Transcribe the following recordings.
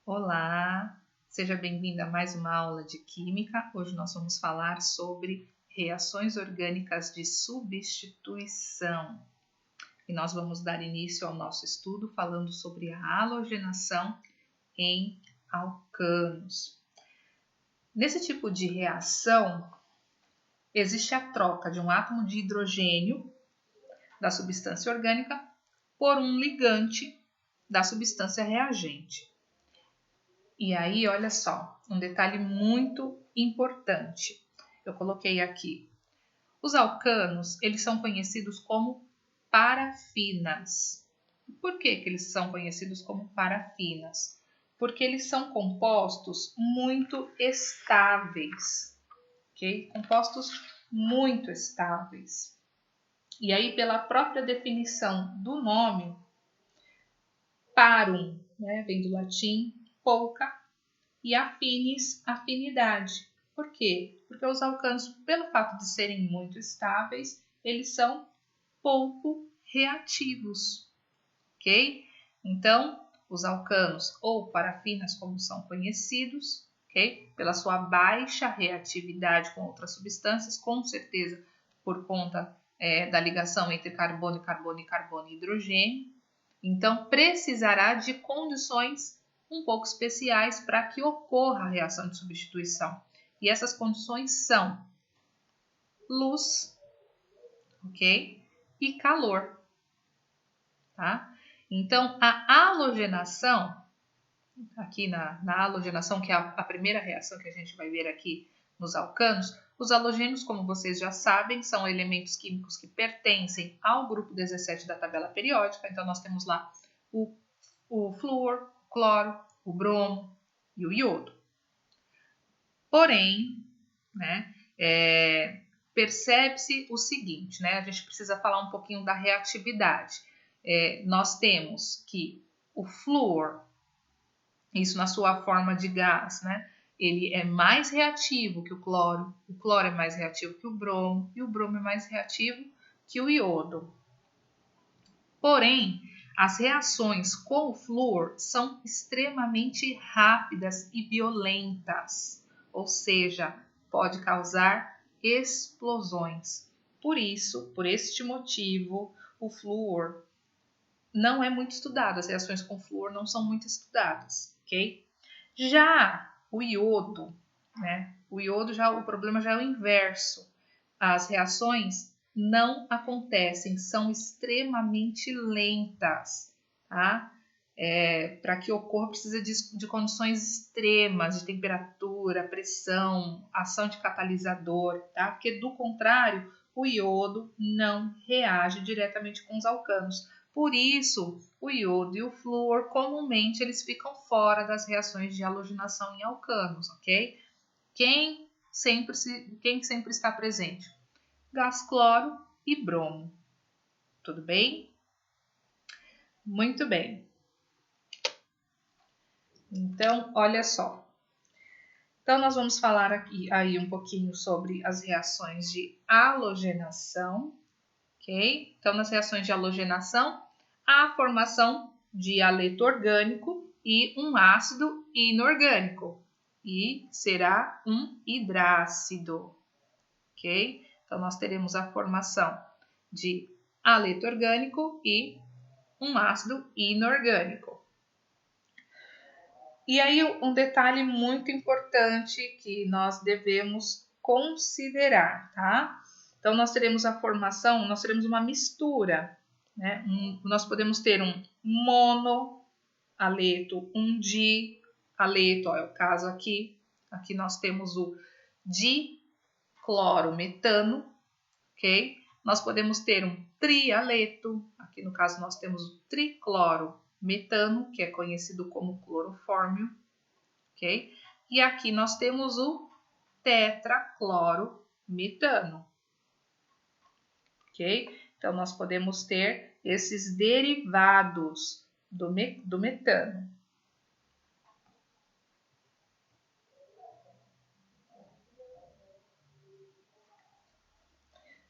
Olá, seja bem-vindo a mais uma aula de Química. Hoje nós vamos falar sobre reações orgânicas de substituição. E nós vamos dar início ao nosso estudo falando sobre a halogenação em alcanos. Nesse tipo de reação, existe a troca de um átomo de hidrogênio da substância orgânica por um ligante da substância reagente. E aí, olha só, um detalhe muito importante. Eu coloquei aqui. Os alcanos, eles são conhecidos como parafinas. Por que eles são conhecidos como parafinas? Porque eles são compostos muito estáveis, ok? Compostos muito estáveis. E aí, pela própria definição do nome, parum, né, vem do latim pouca, e affinis, afinidade. Por quê? Porque os alcanos, pelo fato de serem muito estáveis, eles são pouco reativos, ok? Então, os alcanos, ou parafinas, como são conhecidos, ok? Pela sua baixa reatividade com outras substâncias, com certeza por conta da ligação entre carbono e hidrogênio. Então, precisará de condições um pouco especiais para que ocorra a reação de substituição. E essas condições são luz, ok? E calor, tá? Então, a halogenação, aqui na halogenação, que é a primeira reação que a gente vai ver aqui nos alcanos, os halogênios, como vocês já sabem, são elementos químicos que pertencem ao grupo 17 da tabela periódica. Então, nós temos lá o flúor, o cloro, o bromo e o iodo. Porém, né, percebe-se o seguinte, né, a gente precisa falar um pouquinho da reatividade. Nós temos que o flúor, isso na sua forma de gás, né, ele é mais reativo que o cloro é mais reativo que o bromo e o bromo é mais reativo que o iodo. Porém, as reações com o flúor são extremamente rápidas e violentas, ou seja, pode causar explosões. Por isso, por este motivo, o flúor não é muito estudado, as reações com flúor não são muito estudadas, ok? Já o iodo, né? O problema já é o inverso. As reações não acontecem, são extremamente lentas, tá? Para que ocorra, precisa de condições extremas de temperatura, pressão, ação de catalisador, tá? Porque do contrário, o iodo não reage diretamente com os alcanos. Por isso, o iodo e o flúor, comumente, eles ficam fora das reações de halogenação em alcanos, ok? Quem sempre está presente? Gás cloro e bromo. Tudo bem? Muito bem. Então, olha só. Então, nós vamos falar aqui aí um pouquinho sobre as reações de halogenação, ok? Então, nas reações de halogenação, há a formação de haleto orgânico e um ácido inorgânico, e será um hidrácido, ok? Então, nós teremos a formação de haleto orgânico e um ácido inorgânico. E aí, um detalhe muito importante que nós devemos considerar, tá? Então, nós teremos uma mistura, né? Nós podemos ter um monohaleto, um dihaleto, ó, é o caso aqui. Aqui nós temos o diclorometano, ok? Nós podemos ter um trihaleto, aqui no caso nós temos o triclorometano, que é conhecido como clorofórmio, ok? E aqui nós temos o tetraclorometano, ok? Então, nós podemos ter esses derivados do metano.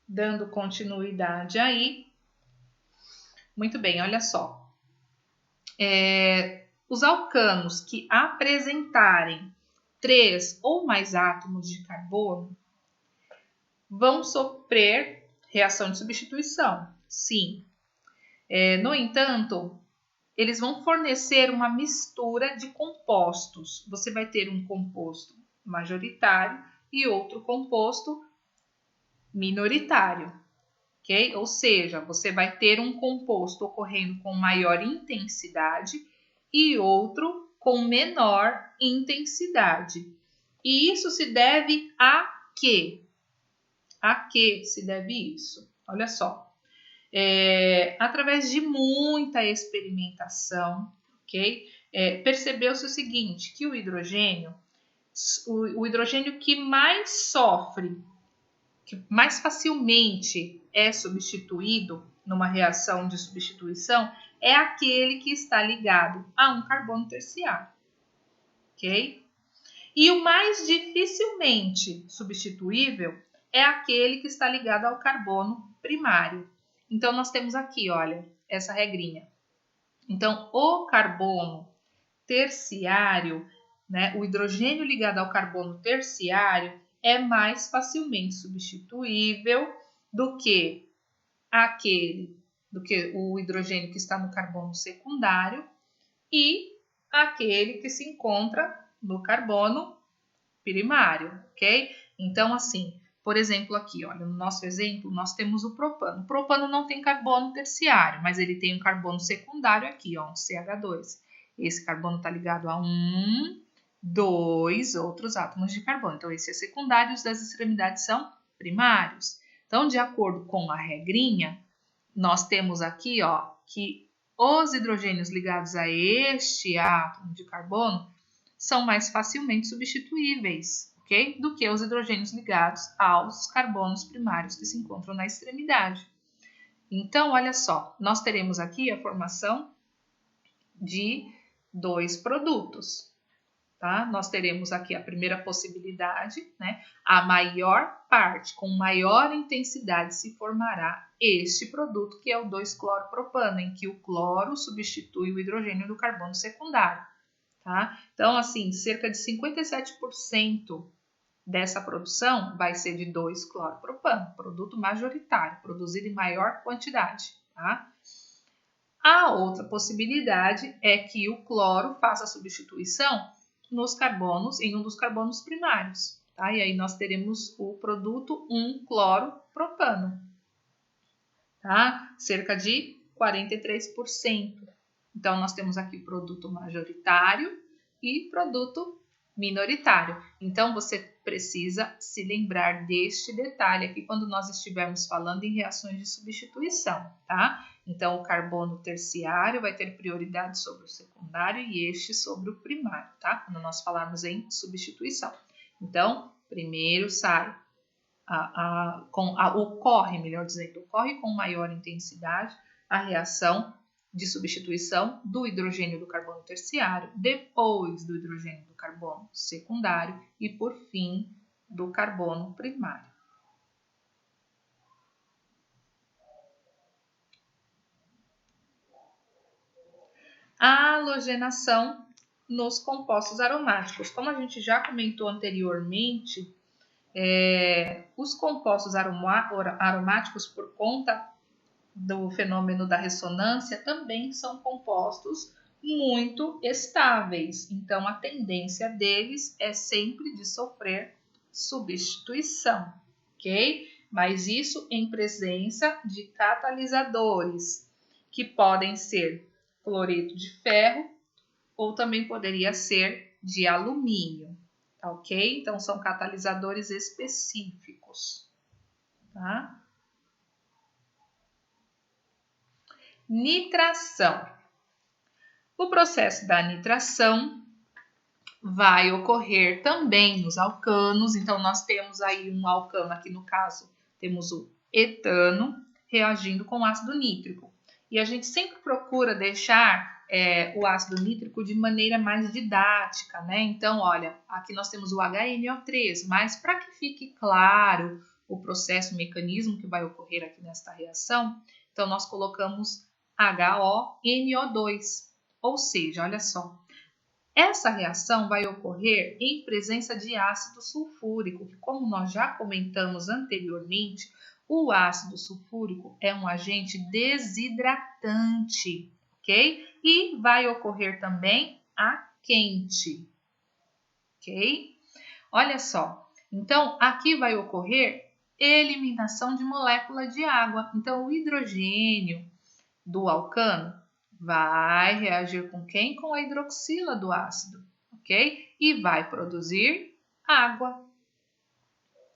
Dando continuidade aí. Muito bem, olha só. Os alcanos que apresentarem 3 ou mais átomos de carbono vão sofrer reação de substituição, sim. No entanto, eles vão fornecer uma mistura de compostos. Você vai ter um composto majoritário e outro composto minoritário, ok? Ou seja, você vai ter um composto ocorrendo com maior intensidade e outro com menor intensidade. E isso se deve a quê? A que se deve isso? Olha só. Através de muita experimentação, ok? Percebeu-se o seguinte, que o hidrogênio que mais sofre, que mais facilmente é substituído numa reação de substituição, é aquele que está ligado a um carbono terciário, ok? E o mais dificilmente substituível é aquele que está ligado ao carbono primário. Então, nós temos aqui, olha, essa regrinha. Então, o carbono terciário, né, o hidrogênio ligado ao carbono terciário é mais facilmente substituível do que o hidrogênio que está no carbono secundário e aquele que se encontra no carbono primário, ok? Então, assim, por exemplo, aqui, olha, no nosso exemplo, nós temos o propano. O propano não tem carbono terciário, mas ele tem um carbono secundário aqui, ó, um CH2. Esse carbono está ligado a 2 outros átomos de carbono. Então, esse é secundário e os das extremidades são primários. Então, de acordo com a regrinha, nós temos aqui, ó, que os hidrogênios ligados a este átomo de carbono são mais facilmente substituíveis, ok? Do que os hidrogênios ligados aos carbonos primários que se encontram na extremidade. Então, olha só, nós teremos aqui a formação de 2 produtos, tá? Nós teremos aqui a primeira possibilidade, né? A maior parte, com maior intensidade, se formará este produto, que é o 2-cloropropano, em que o cloro substitui o hidrogênio do carbono secundário. Tá? Então, assim, cerca de 57% dessa produção vai ser de 2-cloropropano, produto majoritário, produzido em maior quantidade. Tá? A outra possibilidade é que o cloro faça a substituição nos carbonos, em um dos carbonos primários. Tá? E aí nós teremos o produto 1-cloropropano, tá? Cerca de 43%. Então, nós temos aqui produto majoritário e produto minoritário. Então, você precisa se lembrar deste detalhe aqui quando nós estivermos falando em reações de substituição, tá? Então, o carbono terciário vai ter prioridade sobre o secundário e este sobre o primário, tá? Quando nós falarmos em substituição. Então, primeiro sai ocorre com maior intensidade a reação de substituição do hidrogênio do carbono terciário, depois do hidrogênio do carbono secundário e, por fim, do carbono primário. A halogenação nos compostos aromáticos. Como a gente já comentou anteriormente, os compostos aromáticos, por conta do fenômeno da ressonância, também são compostos muito estáveis. Então, a tendência deles é sempre de sofrer substituição, ok? Mas isso em presença de catalisadores, que podem ser cloreto de ferro ou também poderia ser de alumínio, tá ok? Então, são catalisadores específicos, tá? Nitração. O processo da nitração vai ocorrer também nos alcanos. Então, nós temos aí um alcano, aqui no caso, temos o etano reagindo com ácido nítrico. E a gente sempre procura deixar o ácido nítrico de maneira mais didática, né? Então, olha, aqui nós temos o HNO3, mas para que fique claro o processo, o mecanismo que vai ocorrer aqui nesta reação, então nós colocamos HONO2, Ou seja, olha só, essa reação vai ocorrer em presença de ácido sulfúrico, que como nós já comentamos anteriormente, o ácido sulfúrico é um agente desidratante, ok? E vai ocorrer também a quente, ok? Olha só, então aqui vai ocorrer eliminação de molécula de água. Então o hidrogênio do alcano vai reagir com quem? Com a hidroxila do ácido, ok? E vai produzir água,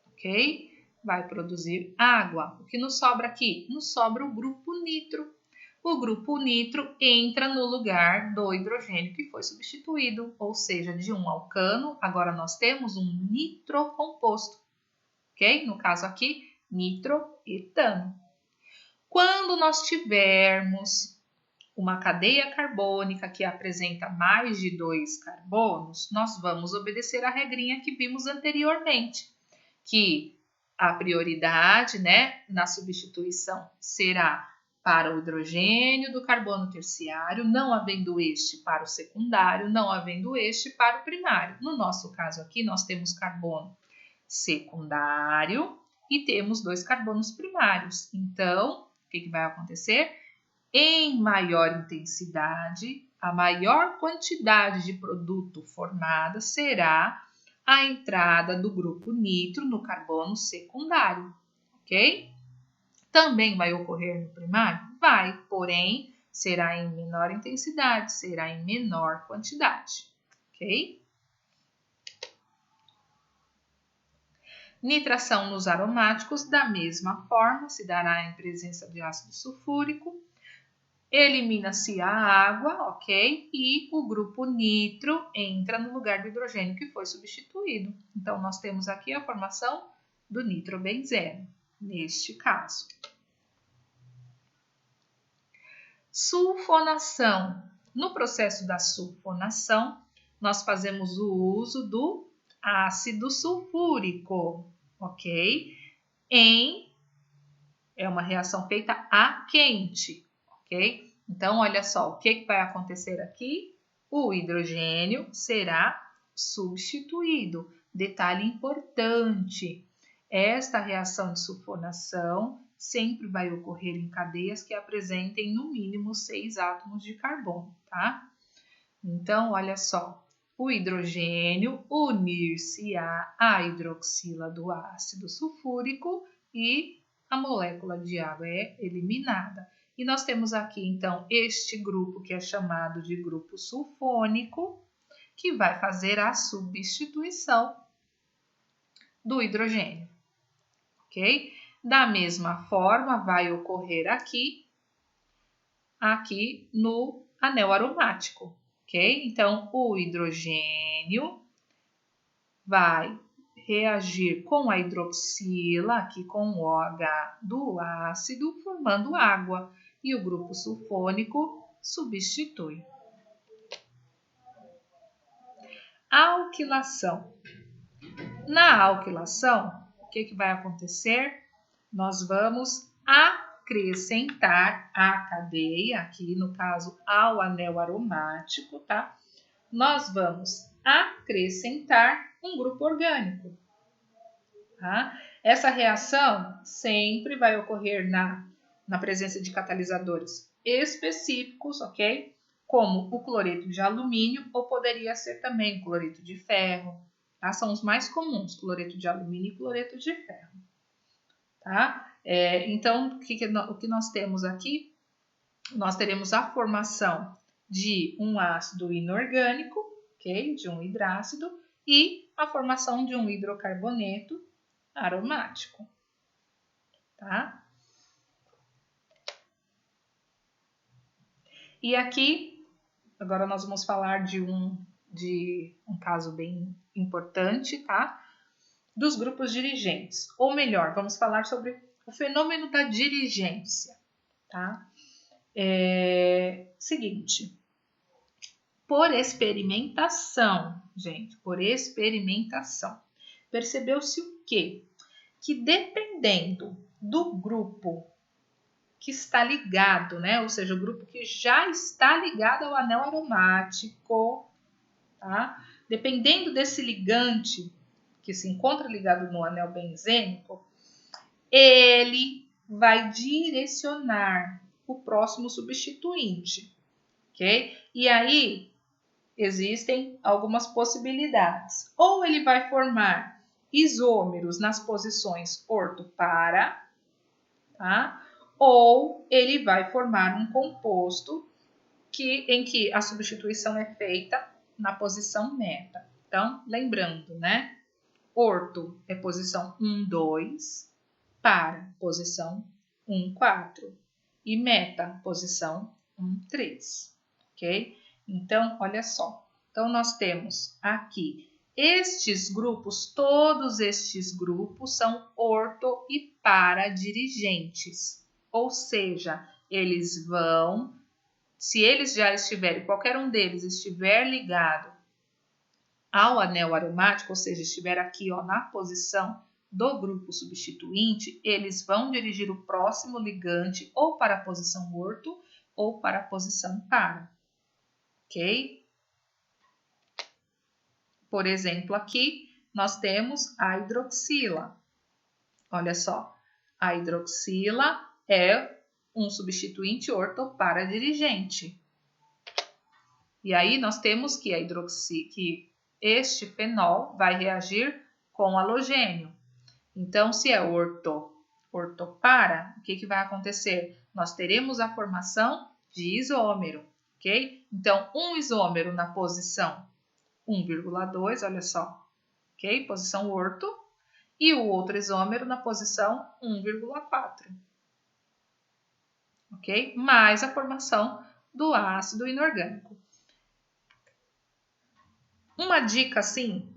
ok? Vai produzir água. O que nos sobra aqui? Nos sobra o grupo nitro. O grupo nitro entra no lugar do hidrogênio que foi substituído, ou seja, de um alcano, agora nós temos um nitrocomposto, ok? No caso aqui, nitroetano. Quando nós tivermos uma cadeia carbônica que apresenta mais de 2 carbonos, nós vamos obedecer a regrinha que vimos anteriormente, que a prioridade, na substituição será para o hidrogênio do carbono terciário, não havendo este para o secundário, não havendo este para o primário. No nosso caso aqui, nós temos carbono secundário e temos 2 carbonos primários. Então, o que vai acontecer? Em maior intensidade, a maior quantidade de produto formada será a entrada do grupo nitro no carbono secundário, ok? Também vai ocorrer no primário? Vai, porém, será em menor intensidade, será em menor quantidade, ok? Nitração nos aromáticos, da mesma forma, se dará em presença de ácido sulfúrico. Elimina-se a água, ok? E o grupo nitro entra no lugar do hidrogênio que foi substituído. Então, nós temos aqui a formação do nitrobenzeno, neste caso. Sulfonação. No processo da sulfonação, nós fazemos o uso do ácido sulfúrico, ok? É uma reação feita a quente. Ok? Então, olha só, o que vai acontecer aqui? O hidrogênio será substituído. Detalhe importante, esta reação de sulfonação sempre vai ocorrer em cadeias que apresentem no mínimo 6 átomos de carbono, tá? Então, olha só, o hidrogênio unir-se à hidroxila do ácido sulfúrico e a molécula de água é eliminada. E nós temos aqui, então, este grupo que é chamado de grupo sulfônico, que vai fazer a substituição do hidrogênio, ok? Da mesma forma, vai ocorrer aqui no anel aromático, ok? Então, o hidrogênio vai reagir com a hidroxila, aqui com o OH do ácido, formando água. E o grupo sulfônico substitui. Alquilação. Na alquilação, o que vai acontecer? Nós vamos acrescentar à cadeia, aqui no caso ao anel aromático, tá? Nós vamos acrescentar um grupo orgânico, tá? Essa reação sempre vai ocorrer na presença de catalisadores específicos, ok? Como o cloreto de alumínio ou poderia ser também o cloreto de ferro, tá? São os mais comuns, cloreto de alumínio e cloreto de ferro, tá? Então, o que nós temos aqui? Nós teremos a formação de um ácido inorgânico, ok? De um hidrácido e a formação de um hidrocarboneto aromático, tá? E aqui, agora nós vamos falar de um caso bem importante, tá? Dos grupos dirigentes. Ou melhor, vamos falar sobre o fenômeno da dirigência, tá? Seguinte, por experimentação, gente, por experimentação, percebeu-se o quê? Que dependendo do grupo que está ligado, né? Ou seja, o grupo que já está ligado ao anel aromático, tá? Dependendo desse ligante que se encontra ligado no anel benzênico, ele vai direcionar o próximo substituinte, ok? E aí existem algumas possibilidades. Ou ele vai formar isômeros nas posições orto-para, tá? Ou ele vai formar um composto em que a substituição é feita na posição meta. Então, lembrando, né? Orto é posição 1, 2, para, posição 1, 4 e meta, posição 1, 3, ok? Então, olha só. Então, nós temos aqui estes grupos, todos estes grupos são orto e para dirigentes, ou seja, eles vão, se eles já estiverem, qualquer um deles estiver ligado ao anel aromático, ou seja, estiver aqui ó, na posição do grupo substituinte, eles vão dirigir o próximo ligante ou para a posição orto ou para a posição para, ok? Por exemplo, aqui nós temos a hidroxila. Olha só, a hidroxila é um substituinte orto para dirigente. E aí nós temos que este fenol vai reagir com halogênio. Então, se é orto-para, o que vai acontecer? Nós teremos a formação de isômero, ok? Então, um isômero na posição 1,2, olha só, ok? Posição orto, e o outro isômero na posição 1,4, ok? Mais a formação do ácido inorgânico. Uma dica, assim,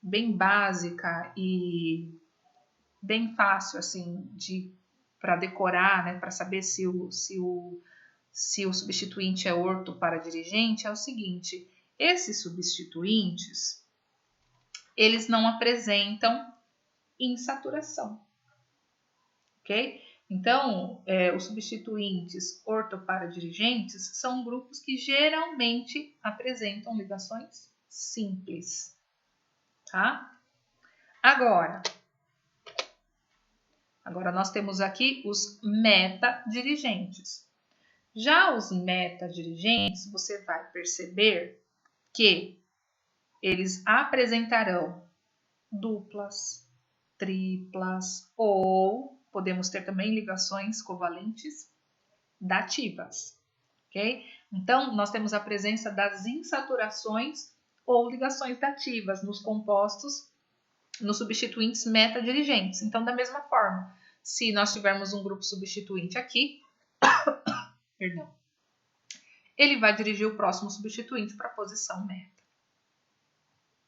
bem básica e bem fácil, assim, para decorar, né, para saber se o substituinte é orto para dirigente, é o seguinte: esses substituintes, eles não apresentam insaturação, ok? Então, os substituintes orto para dirigentes são grupos que geralmente apresentam ligações simples, tá? Agora nós temos aqui os metadirigentes. Já os metadirigentes, você vai perceber que eles apresentarão duplas, triplas ou podemos ter também ligações covalentes dativas, ok? Então, nós temos a presença das insaturações ou ligações dativas nos compostos, nos substituintes metadirigentes. Então, da mesma forma, se nós tivermos um grupo substituinte aqui, perdão, ele vai dirigir o próximo substituinte para a posição meta.